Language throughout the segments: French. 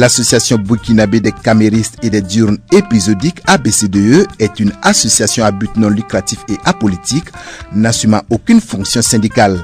L'association burkinabé des caméristes et des diurnes épisodiques ABCDE est une association à but non lucratif et apolitique, n'assumant aucune fonction syndicale.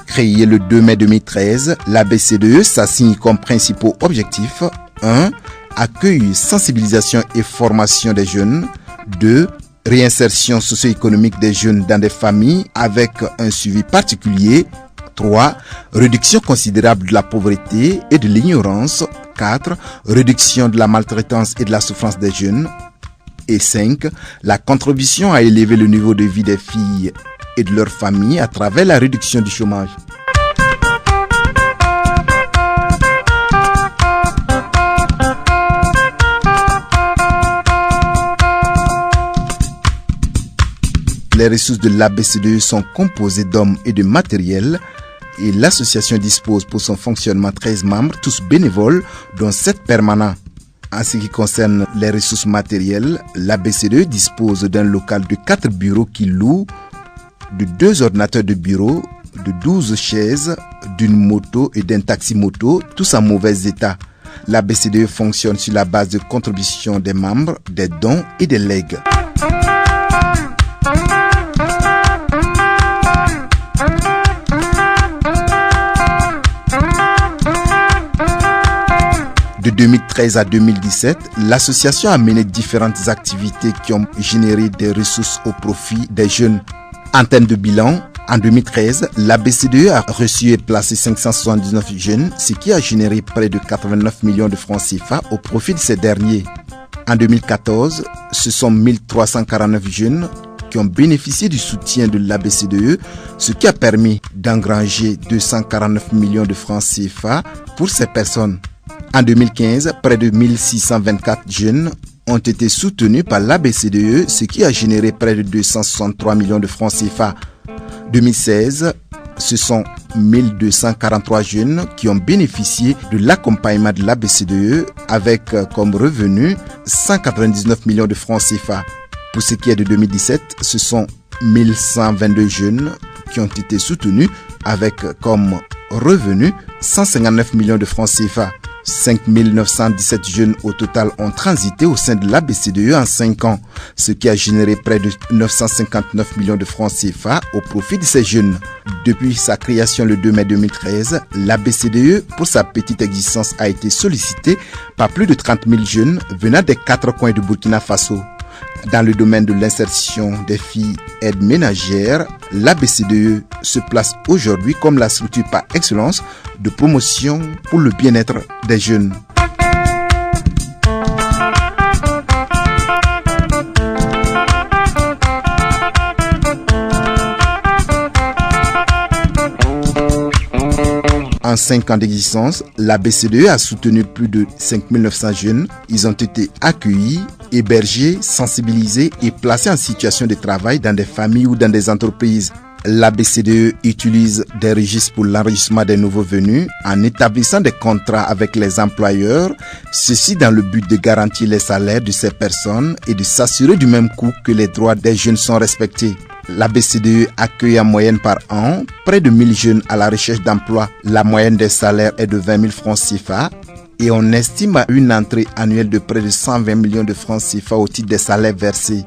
Créée le 2 mai 2013, l'ABCDE s'assigne comme principaux objectifs 1. Accueil, sensibilisation et formation des jeunes. 2. Réinsertion socio-économique des jeunes dans des familles avec un suivi particulier. 3. Réduction considérable de la pauvreté et de l'ignorance. 4. Réduction de la maltraitance et de la souffrance des jeunes. Et 5. La contribution à élever le niveau de vie des filles et de leurs familles à travers la réduction du chômage. Les ressources de l'ABCDE sont composées d'hommes et de matériel et l'association dispose pour son fonctionnement 13 membres, tous bénévoles, dont 7 permanents. En ce qui concerne les ressources matérielles, l'ABCDE dispose d'un local de 4 bureaux qui louent, de 2 ordinateurs de bureau, de 12 chaises, d'une moto et d'un taxi-moto, tous en mauvais état. L'ABCDE fonctionne sur la base de contributions des membres, des dons et des legs. De 2013 à 2017, l'association a mené différentes activités qui ont généré des ressources au profit des jeunes. En termes de bilan, en 2013, l'ABCDE a reçu et placé 579 jeunes, ce qui a généré près de 89 millions de francs CFA au profit de ces derniers. En 2014, ce sont 1349 jeunes qui ont bénéficié du soutien de l'ABCDE, ce qui a permis d'engranger 249 millions de francs CFA pour ces personnes. En 2015, près de 1624 jeunes ont été soutenus par l'ABCDE, ce qui a généré près de 263 millions de francs CFA. 2016, ce sont 1243 jeunes qui ont bénéficié de l'accompagnement de l'ABCDE avec comme revenu 199 millions de francs CFA. Pour ce qui est de 2017, ce sont 1122 jeunes qui ont été soutenus avec comme revenu 159 millions de francs CFA. 5917 jeunes au total ont transité au sein de l'ABCDE en 5 ans, ce qui a généré près de 959 millions de francs CFA au profit de ces jeunes. Depuis sa création le 2 mai 2013, l'ABCDE, pour sa petite existence, a été sollicité par plus de 30 000 jeunes venant des 4 coins de Burkina Faso. Dans le domaine de l'insertion des filles aides ménagères, l'ABCDE se place aujourd'hui comme la structure par excellence de promotion pour le bien-être des jeunes. En 5 ans d'existence, l'ABCDE a soutenu plus de 5900 jeunes. Ils ont été accueillis, hébergés, sensibilisés et placés en situation de travail dans des familles ou dans des entreprises. L'ABCDE utilise des registres pour l'enregistrement des nouveaux venus en établissant des contrats avec les employeurs, ceci dans le but de garantir les salaires de ces personnes et de s'assurer du même coup que les droits des jeunes sont respectés. L'ABCDE accueille en moyenne par an près de 1000 jeunes à la recherche d'emploi. La moyenne des salaires est de 20 000 francs CFA et on estime à une entrée annuelle de près de 120 millions de francs CFA au titre des salaires versés.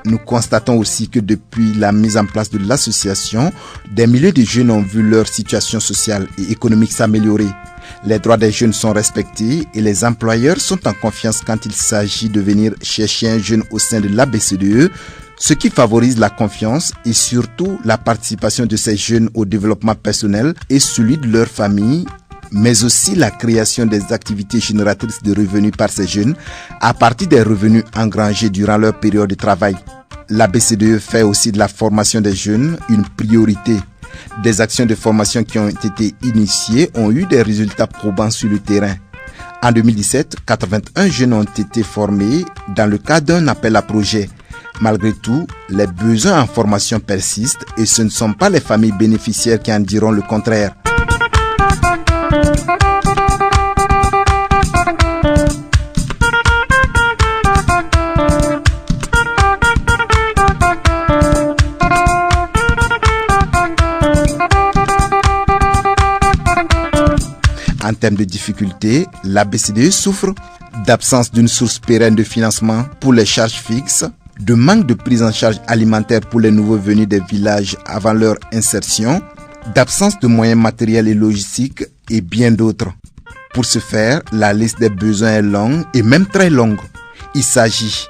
Nous constatons aussi que depuis la mise en place de l'association, des milliers de jeunes ont vu leur situation sociale et économique s'améliorer. Les droits des jeunes sont respectés et les employeurs sont en confiance quand il s'agit de venir chercher un jeune au sein de l'ABCDE, ce qui favorise la confiance et surtout la participation de ces jeunes au développement personnel et celui de leur famille, mais aussi la création des activités génératrices de revenus par ces jeunes à partir des revenus engrangés durant leur période de travail. L'ABCDE fait aussi de la formation des jeunes une priorité. Des actions de formation qui ont été initiées ont eu des résultats probants sur le terrain. En 2017, 81 jeunes ont été formés dans le cadre d'un appel à projet. Malgré tout, les besoins en formation persistent et ce ne sont pas les familles bénéficiaires qui en diront le contraire. En termes de difficultés, la BCDE souffre d'absence d'une source pérenne de financement pour les charges fixes, de manque de prise en charge alimentaire pour les nouveaux venus des villages avant leur insertion, d'absence de moyens matériels et logistiques et bien d'autres. Pour ce faire, la liste des besoins est longue et même très longue. Il s'agit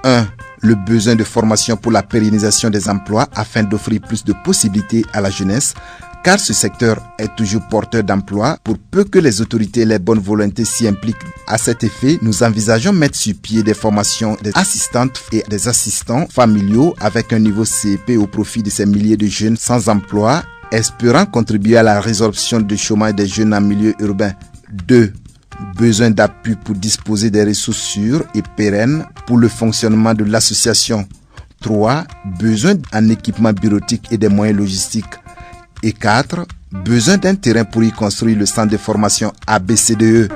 1. Le besoin de formation pour la pérennisation des emplois afin d'offrir plus de possibilités à la jeunesse, car ce secteur est toujours porteur d'emplois pour peu que les autorités et les bonnes volontés s'y impliquent. À cet effet, nous envisageons mettre sur pied des formations des assistantes et des assistants familiaux avec un niveau CEP au profit de ces milliers de jeunes sans emploi, espérant contribuer à la résorption du chômage des jeunes en milieu urbain. 2. Besoin d'appui pour disposer des ressources sûres et pérennes pour le fonctionnement de l'association. 3. Besoin en équipement bureautique et des moyens logistiques. Et 4. Besoin d'un terrain pour y construire le centre de formation ABCDE.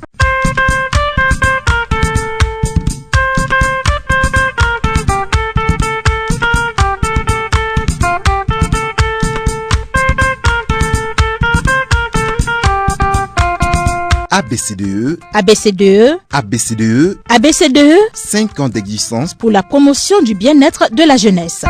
ABCDE, ABCDE, ABCDE, ABCDE, 5 ans d'existence pour la promotion du bien-être de la jeunesse.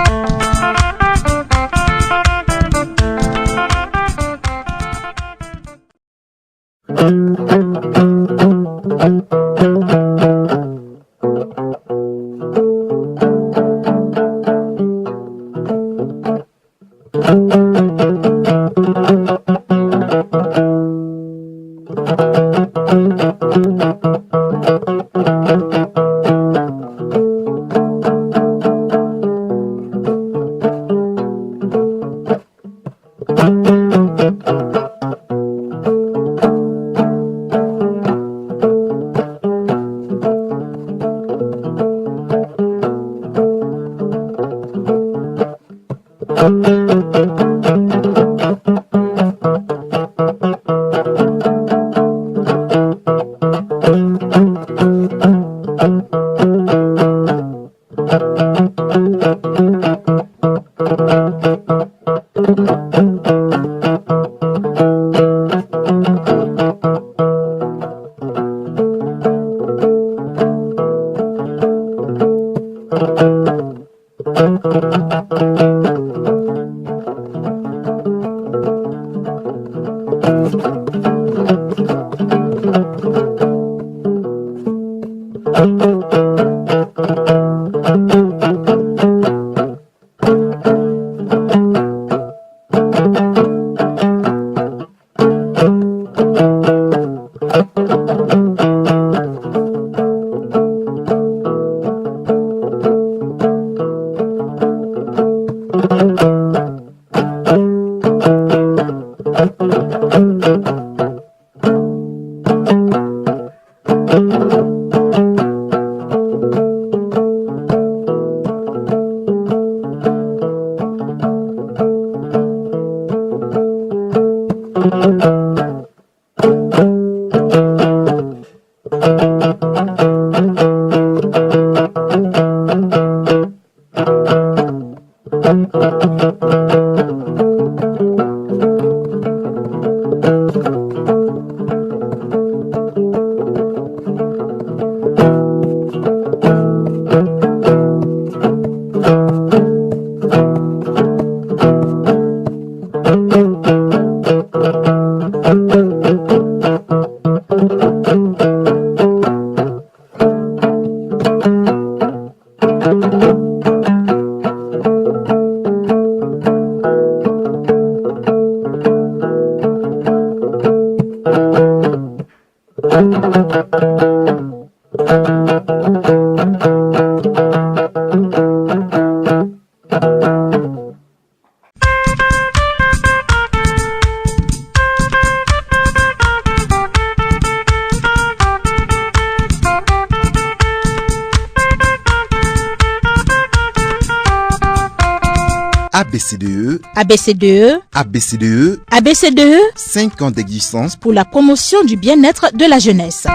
ABCDE, ABCDE, ABCDE, ABCDE, 5 ans d'existence pour la promotion du bien-être de la jeunesse.